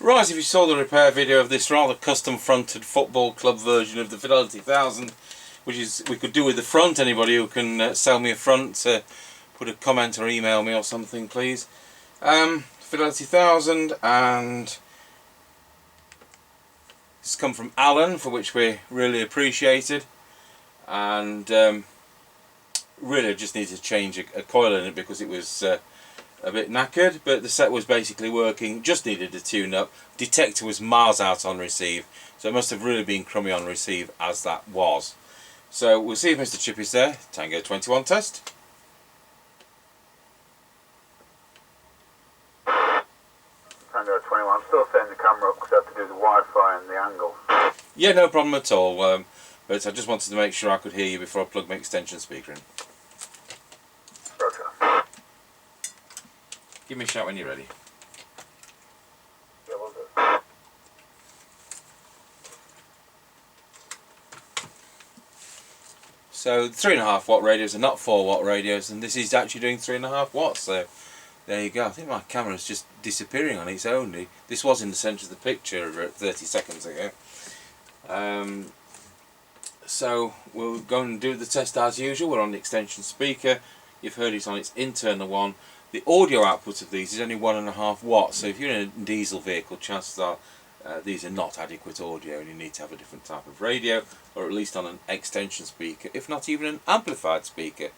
Right, if you saw the repair video of this rather custom fronted football club version of the Fidelity 1000, which is we could do with the front. Anybody who can sell me a front, put a comment or email me or something, please. Fidelity 1000, and it's come from Alan, for which we really appreciated, and really just needed to change a coil in it because it was a bit knackered, but the set was basically working, just needed a tune up. Detector was miles out on receive, so it must have really been crummy on receive as that was. So we'll see if Mr. Chippie's there. Tango 21 test. Tango 21, I'm still setting the camera up because I have to do the Wi-Fi and the angle. Yeah, no problem at all, but I just wanted to make sure I could hear you before I plug my extension speaker in. Roger. Give me a shout when you're ready. Yeah, will do. So the 3.5 watt radios are not 4 watt radios, and this is actually doing 3.5 watts. So there you go. I think my camera's just disappearing on its own. This was in the centre of the picture 30 seconds ago. So we'll go and do the test as usual. We're on the extension speaker. You've heard it's on its internal one. The audio output of these is only 1.5 watts, so if you're in a diesel vehicle, chances are these are not adequate audio and you need to have a different type of radio, or at least on an extension speaker, if not even an amplified speaker,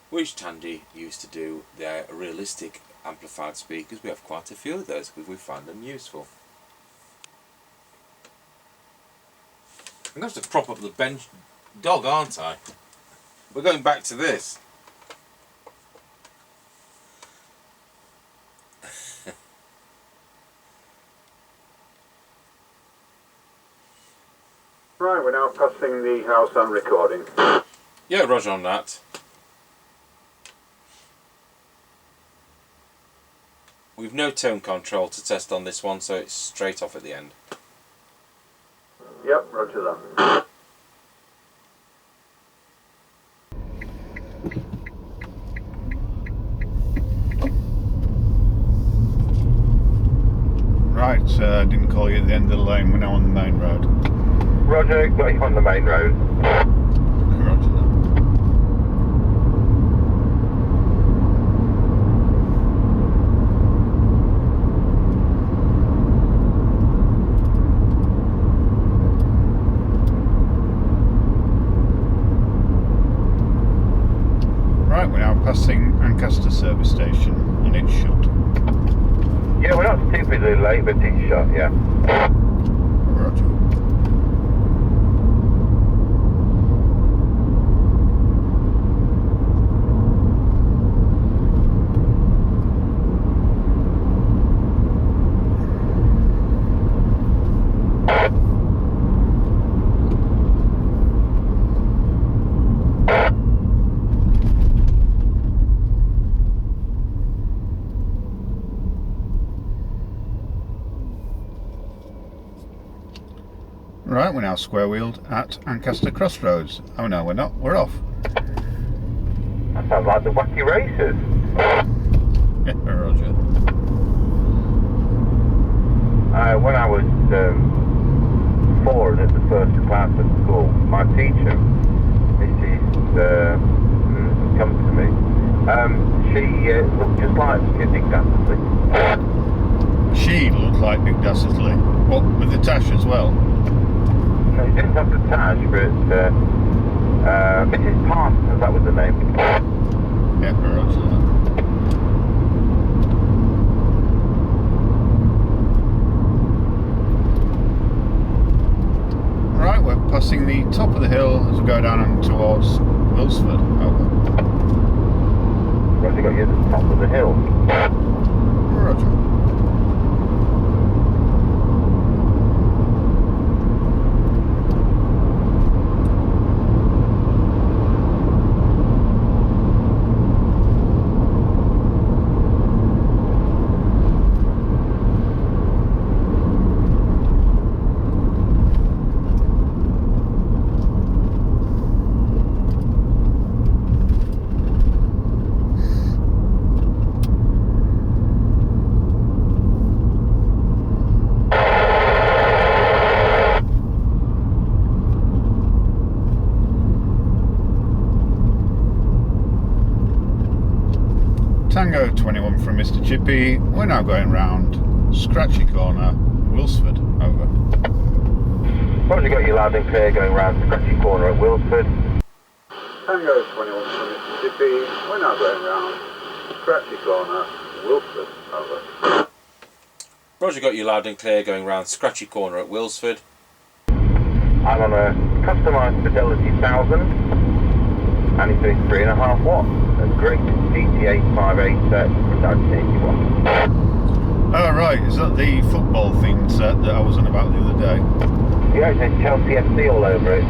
which Tandy used to do their realistic amplified speakers. We have quite a few of those because we find them useful. I'm going to have to prop up the bench dog, aren't I? We're going back to this. Right, we're now passing the house I'm recording. Yeah, roger on that. We've no tone control to test on this one, so it's straight off at the end. Yep, roger that. Right, didn't call you at the end of the lane, we're now on the main road. Roger, got you on the main road. Roger that. Right, we're now passing Ancaster service station and it's shut. Yeah, we're not stupidly late, but it's shut, yeah. Roger. Right, we're now square wheeled at Ancaster Crossroads. Oh no, we're not, we're off. That sounds like the Wacky Racers. Yeah, roger. When I was 4 and at the first class at school, my teacher, Mrs. come to me, she looked just like Dick Dastardly. She looked like Dick Dastardly. What, with the tash as well? No, he didn't have the tash, but Mrs. Parsons, that was the name. Yeah, roger that. Right, we're passing the top of the hill as we go down and towards Wilsford. Over. Roger, got you at the top of the hill. Roger. from Mr. Chippie. We're now going round Scratchy Corner, Wilsford. Over. Roger, got you loud and clear going round Scratchy Corner at Wilsford. Tango 21 from Mr. Chippie. We're now going round Scratchy Corner, Wilsford. Over. Roger, got you loud and clear going round Scratchy Corner at Wilsford. I'm on a customised Fidelity 1000 and it's doing 3.5 watts. A great GT858 set from 1981. Oh right, is that the football themed set that I was on about the other day? Yeah, it says Chelsea FC all over it.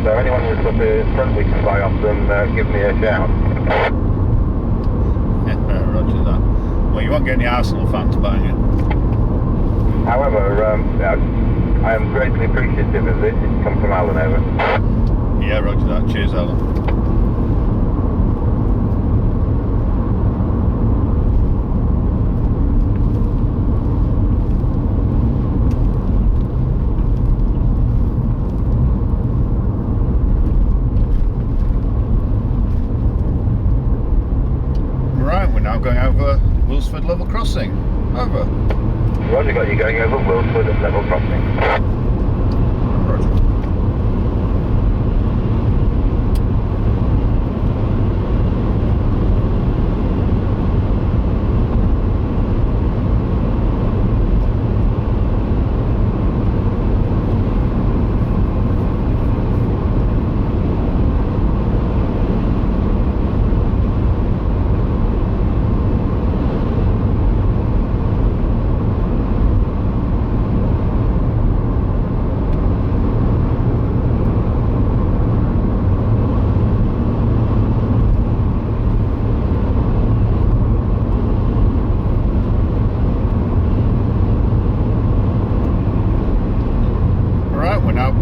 So anyone who's got a front we can buy off them, give me a shout. Roger that. Well, you won't get any Arsenal fans buying it. However, I am greatly appreciative of this. It's come from Alan over. Yeah, roger that. Cheers, Alan. Right, we're now going over Wilsford Level Crossing. Over. Roger, got you going over Wilsford at level crossing. Roger.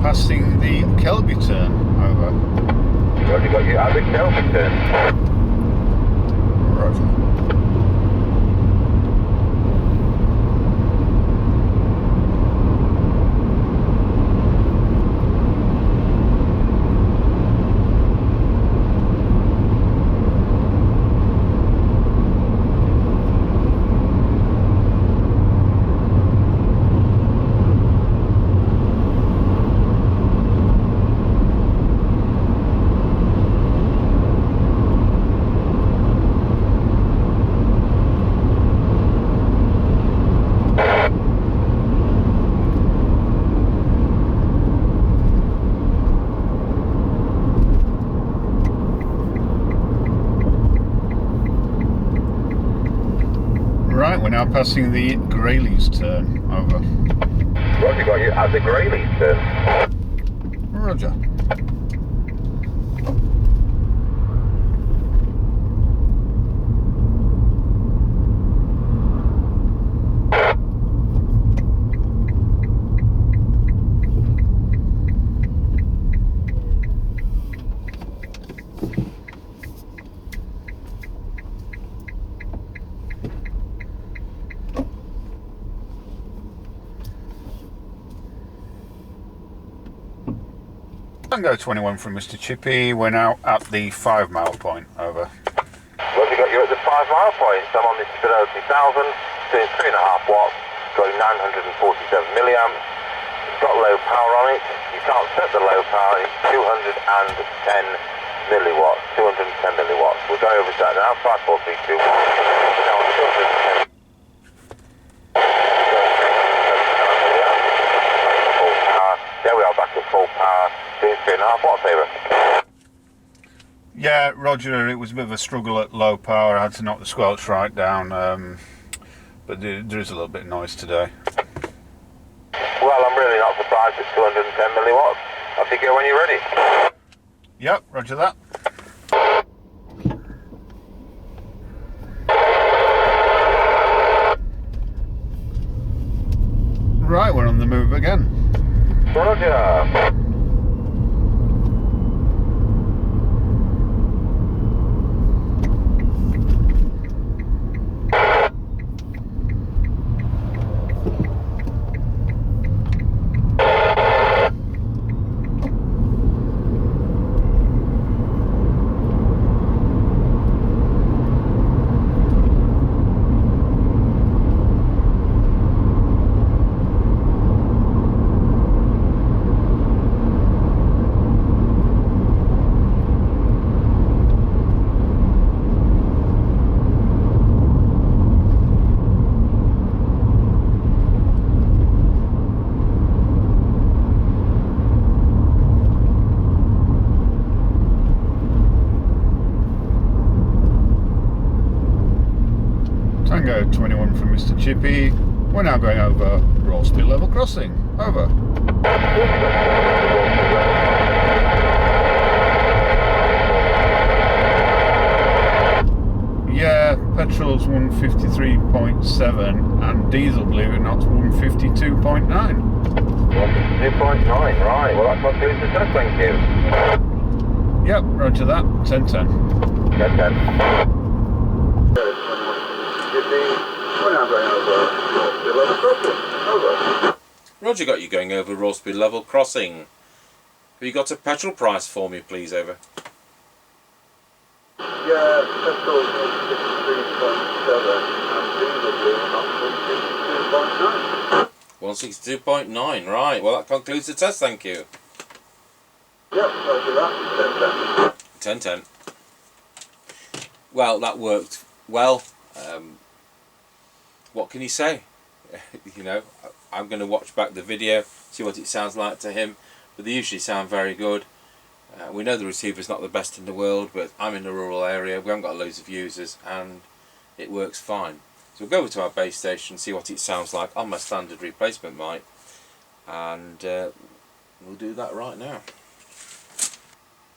Passing the Kelby turn. Over. Roger, got you at the Kelby turn. Roger. Right, we're now passing the Grayleys turn. Over. Roger, got you at the Grayleys turn. Roger. Tango 21 from Mr. Chippie. We're now at the 5 mile point. Over. Roger, got you at the 5 mile point. I'm on this Fidelity 1000, doing 3.5 watts, going 947 milliamps. It's got low power on it. You can't set the low power. It's 210 milliwatts. 210 milliwatts. We're going over to that now. 5432. We're now on 210. There we are, back at full power, doing 3.5 watts over. Yeah, Roger, it was a bit of a struggle at low power. I had to knock the squelch right down, but there is a little bit of noise today. Well, I'm really not surprised it's 210 milliwatts. Off you go when you're ready. Yep, roger that. Right, we're on the move again. Roger. Chippie. We're now going over Royal Speed Level Crossing. Over. Yeah, petrol's 153.7 and diesel, believe it or not, 152.9. 152.9, right. Well, that's not doing the test, thank you. Yep, roger that. 10-10. 10-10. We're now going over Royal Speed Level Crossing. Over. Roger got you going over Royal Speed Level Crossing. Have you got a petrol price for me, please, over? Yeah, petrol's 153.7 and diesel, believe it or not, 162.9. 162.9, right. Well, that concludes the test, thank you. Yep, roger that. 10-10. 10-10. Well, that worked well. What can you say? You know, I'm going to watch back the video, see what it sounds like to him, but they usually sound very good. We know the receiver's not the best in the world, but I'm in a rural area, we haven't got loads of users, and it works fine. So we'll go over to our base station, see what it sounds like on my standard replacement mic, and we'll do that right now.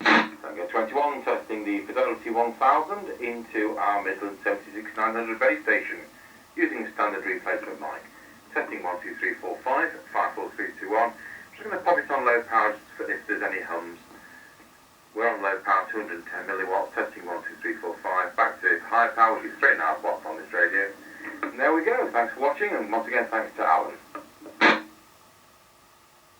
Tango 21, testing the Fidelity 1000 into our Midland 76900 base station, using standard replacement mic. Testing 1, 2, 3, 4, 5, 5, 4, 3, 2, 1. Just going to pop it on low power just for if there's any hums. We're on low power 210 milliwatts, testing 1, 2, 3, 4, 5, back to high power, which is 3.5 watts on this radio. And there we go, thanks for watching, and once again thanks to Alan.